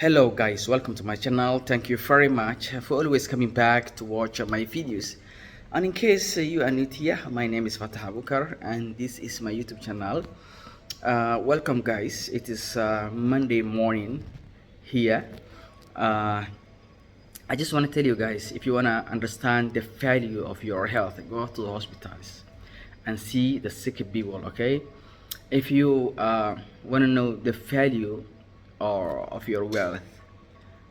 Hello guys, welcome to my channel. Thank you very much for always coming back to watch my videos. And in case you are new here, my name is Fatah Abukar and this is my YouTube channel. Welcome guys. It is Monday morning here. Uh, I just want to tell you guys, if you want to understand the value of your health, go to the hospitals and see the sick people, okay? If you want to know the value of your wealth,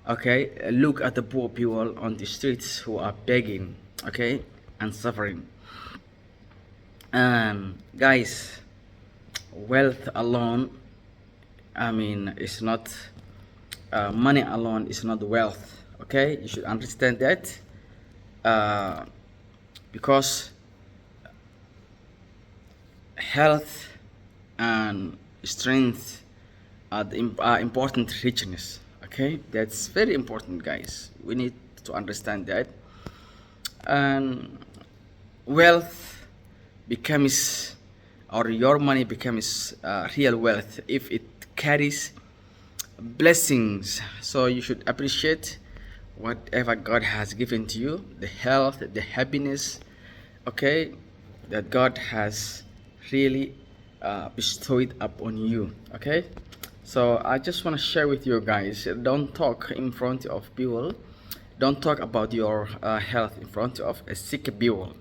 okay, look at the poor people on the streets who are begging, okay, and suffering. And guys, wealth alone, I mean, it's not money alone is not wealth, okay? You should understand that, uh, because health and strength are important richness, okay? That's very important, guys. We need to understand that. And wealth becomes, or your money becomes real wealth if it carries blessings. So you should appreciate whatever God has given to you, the health, the happiness, okay, that God has really bestowed upon you, okay? So I just want to share with you guys, don't talk in front of people, don't talk about your health in front of a sick people,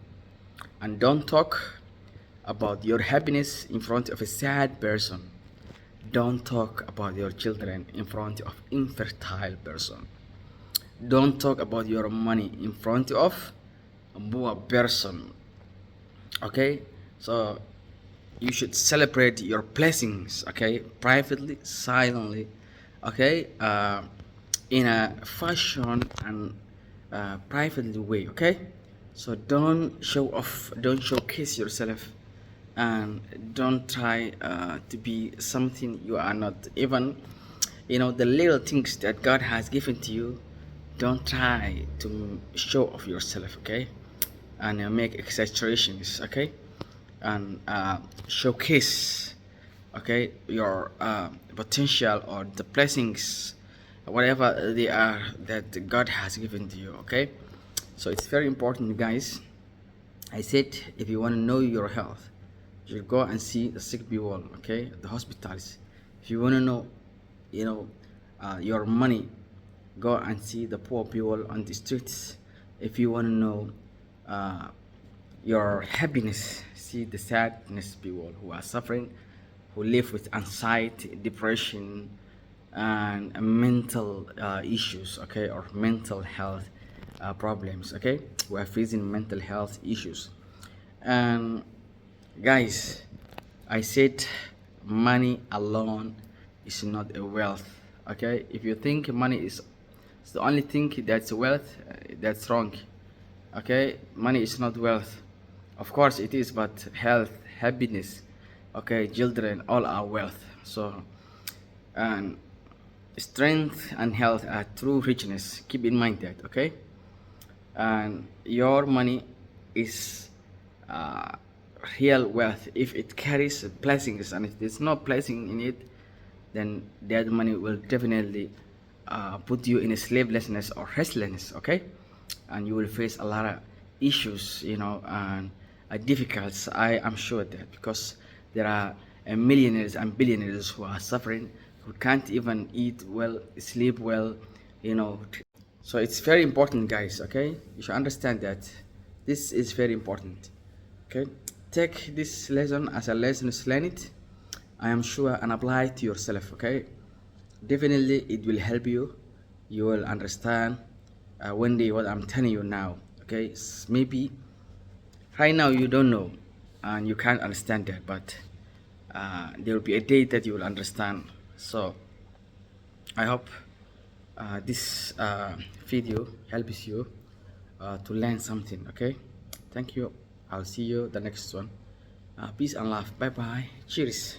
and don't talk about your happiness in front of a sad person. Don't talk about your children in front of infertile person. Don't talk about your money in front of a poor person, okay? So you should celebrate your blessings, okay, privately, silently, okay, in a fashion and privately way, okay? So don't show off, don't showcase yourself, and don't try to be something you are not. Even, you know, the little things that God has given to you, don't try to show off yourself, okay, and make exaggerations, okay, and showcase, okay, your potential or the blessings, whatever they are that God has given to you, okay? So it's very important, guys. I said, if you want to know your health, you should go and see the sick people, okay, the hospitals. If you want to know, you know, your money, go and see the poor people on the streets. If you want to know uh, your happiness, see the sadness people who are suffering, who live with anxiety, depression, and mental issues, okay, or mental health problems, okay, who are facing mental health issues. And guys, I said money alone is not a wealth, okay? If you think money is the only thing that's wealth, that's wrong, okay? Money is not wealth. Of course it is, but health, happiness, okay, children, all are wealth. So, and strength and health are true richness. Keep in mind that, okay? And your money is uh, real wealth if it carries blessings, and if there's no blessing in it, then that money will definitely put you in a slavelessness or restlessness, okay? And you will face a lot of issues, you know, and difficult. I am sure that, because there are millionaires and billionaires who are suffering, who can't even eat well, sleep well, you know. So it's very important, guys, okay? You should understand that this is very important, okay? Take this lesson as a lesson, learn it, I am sure, and apply it to yourself, okay? Definitely it will help you. You will understand one day what I'm telling you now, okay? Maybe right now you don't know and you can't understand that, but there will be a day that you will understand. So I hope this video helps you to learn something, okay? Thank you. I'll see you the next one. Peace and love. Bye bye. Cheers.